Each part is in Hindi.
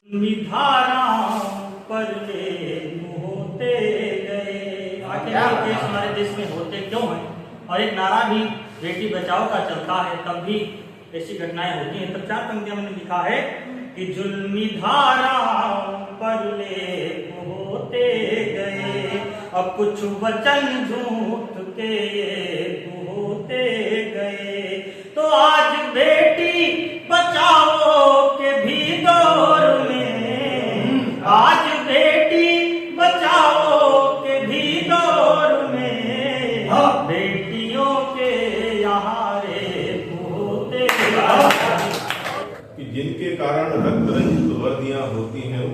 धाराओं पर ले होते गए। आखिर ये केस हमारे देश में होते क्यों हैं? और एक नारा भी बेटी बचाओ का चलता है, तब भी ऐसी घटनाएं होती हैं। तब 4 पंक्तियां मैंने लिखा है कि जुल्मी धाराओं पर ले होते गए, अब कुछ वचन झूठ के होते गए। तो आज बेटी बचाओ के भी दौर में, आज बेटी बचाओ के भी दौर में, बेटियों के यहाँ रे होते कि जिनके कारण रक्त रंजित वर्दियां होती हैं,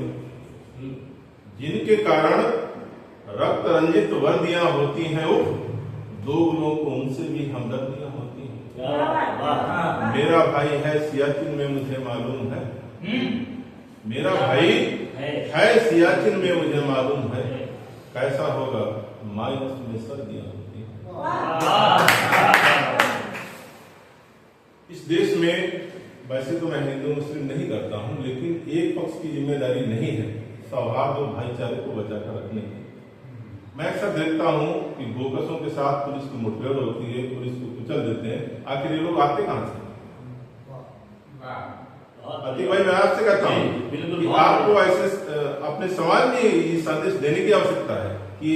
जिनके कारण रक्त रंजित वर्दियां होती हैं, दोगलों को उनसे भी हमदर्दियां होती हैं। मेरा भाई है सियाचिन में मुझे मालूम है, मेरा भाई है सियाचिन में मुझे मालूम है, कैसा होगा माइनस में सर्दियां होती हैं। इस देश में वैसे तो मैं हिंदू मुस्लिम नहीं करता हूं, लेकिन एक पक्ष की जिम्मेदारी नहीं है सौहार्द और भाईचारे को बचाकर रखने की। मैं अक्सर देखता हूं कि बोकसों के साथ पुलिस की मुठभेड़ होती है, पुलिस को कुचल देते हैं। आखिर ये लोग आते कहां से? अति भाई मैं आपसे कहता हूं कि आपको ऐसे अपने समाज में ये संदेश देने की आवश्यकता है कि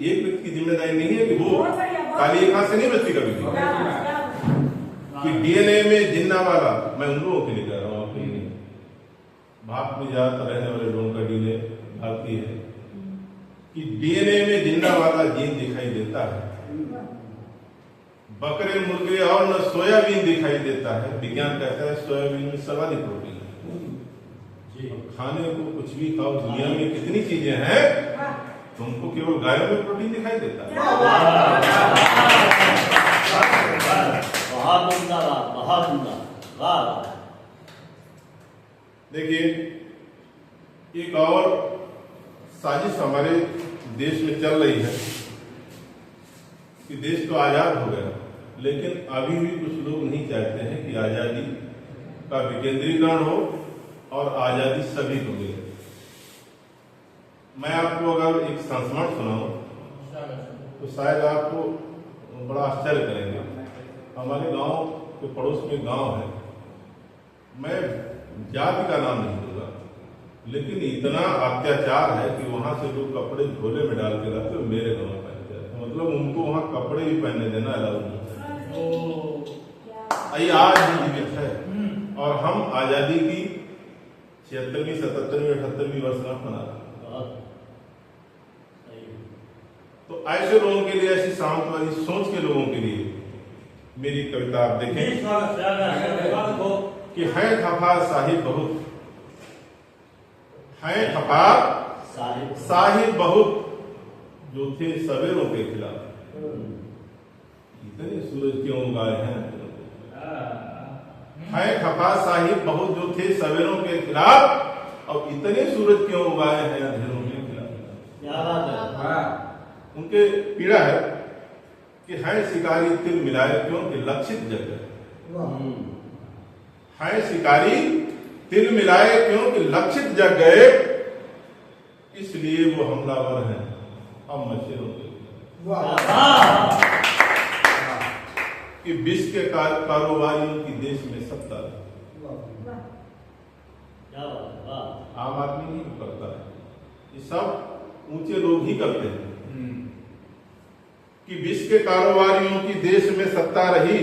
एक व्यक्ति की जिम्मेदारी नहीं है कि वो काली एक हाथ से नहीं बचती कभी कि डीएनए में जिन्ना वाला, मैं उन लोगों के लिए कह रहा हूँ, आपके लिए। भारत में ज्यादातर रहने वाले लोगों का डीएनए भारतीय है कि डीएनए में जिन्ना वाला जीन दिखाई देता है, बकरे मुर्गे और न सोयाबीन दिखाई देता है। विज्ञान कहता है सोयाबीन में सर्वाधिक प्रोटीन है। खाने को कुछ भी खाओ, दुनिया में कितनी चीजें हैं, तुमको केवल गायों में प्रोटीन दिखाई देता है। बहुत उम्दा बात, बहुत उम्दा। वाह। देखिए, एक और साजिश हमारे देश में चल रही है कि देश तो आजाद हो गया, लेकिन अभी भी कुछ लोग नहीं चाहते हैं कि आजादी का विकेंद्रीकरण हो और आजादी सभी को मिले। मैं आपको अगर एक संस्मरण सुनाऊं तो शायद आपको बड़ा आश्चर्य करेंगे। हमारे गांव के पड़ोस में गांव है, मैं जाति का नाम नहीं दूंगा, लेकिन इतना अत्याचार है कि वहां से लोग कपड़े झोले में डाल के लाते और मेरे गांव में पहनते हैं। मतलब उनको वहां कपड़े भी पहनने देना अलाउ नहीं है। आज भी जीवित है और हम आजादी की 76वीं 77वीं 78वीं वर्षगांठ मना रहे हैं। तो ऐसे लोगों के लिए, ऐसी सामंतवादी सोच के लोगों के लिए मेरी कविता आप देखें कि है खफा साहिब बहुत, है खफा साहिब बहुत, जो थे सवेरों के खिलाफ। इतने सूरज क्यों उगाए हैं? है खफा साहिब बहुत, जो थे सवेरों के खिलाफ, और इतने सूरज क्यों उगाए हैं अंधेरों के खिलाफ। उनके पीड़ा है कि है शिकारी तिल मिलाए क्योंकि लक्षित जगह, है शिकारी तिल मिलाए क्योंकि लक्षित जग गए, इसलिए वो हमलावर हैं हम मच्छरों के। कि विश्व के कारोबारियों की देश में सत्ता है, आम आदमी नहीं करता है, ये सब ऊंचे लोग ही करते हैं। कि विश्व के कारोबारियों की देश में सत्ता रही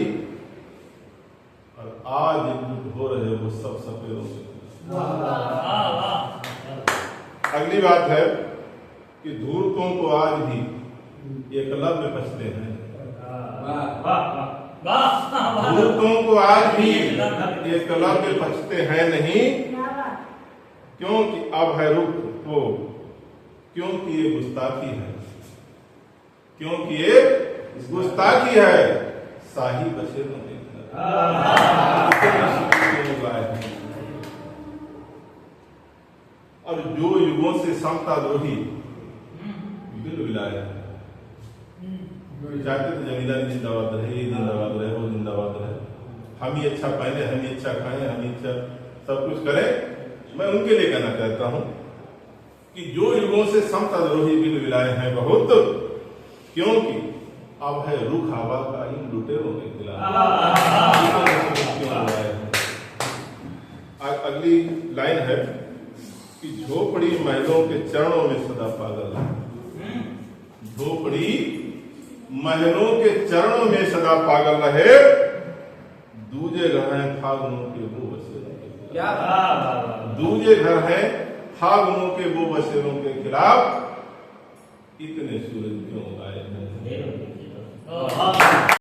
और आज एकजुट हो रहे वो सब सफेरों से। अगली बात है कि धूर्तों को आज भी एकलव्य बचते हैं। धूर्तों को आज भी एकलव्य बचते हैं नहीं, क्योंकि अब है रुख वो, क्योंकि ये गुस्ताखी है, क्योंकि ये गुस्ताखी है, शाही बशेरों के और जो युगों से समता द्रोही बिल विलाया चाहते थे जमींदारी जिंदाबाद रहे, ये जिंदाबाद रहे, वो जिंदाबाद रहे, हम ही अच्छा पहने, हम ही अच्छा खाएं, हम ही अच्छा सब कुछ करें, मैं उनके लिए कहना चाहता हूं कि जो युगों से समताद्रोही बिल विलाए हैं बहुत, क्योंकि अब है रुख हवा का इन लुटेरों के खिलाफ। अगली लाइन है कि झोपड़ी महलों के चरणों में सदा पागल है। झोपड़ी महलों के चरणों में सदा पागल रहे, दूजे घर हैं फागुनों के वो बसेरों के खिलाफ। दूजे घर हैं फागुनों के वो बसेरों के खिलाफ। इतने सूरज क्यों आए हैं?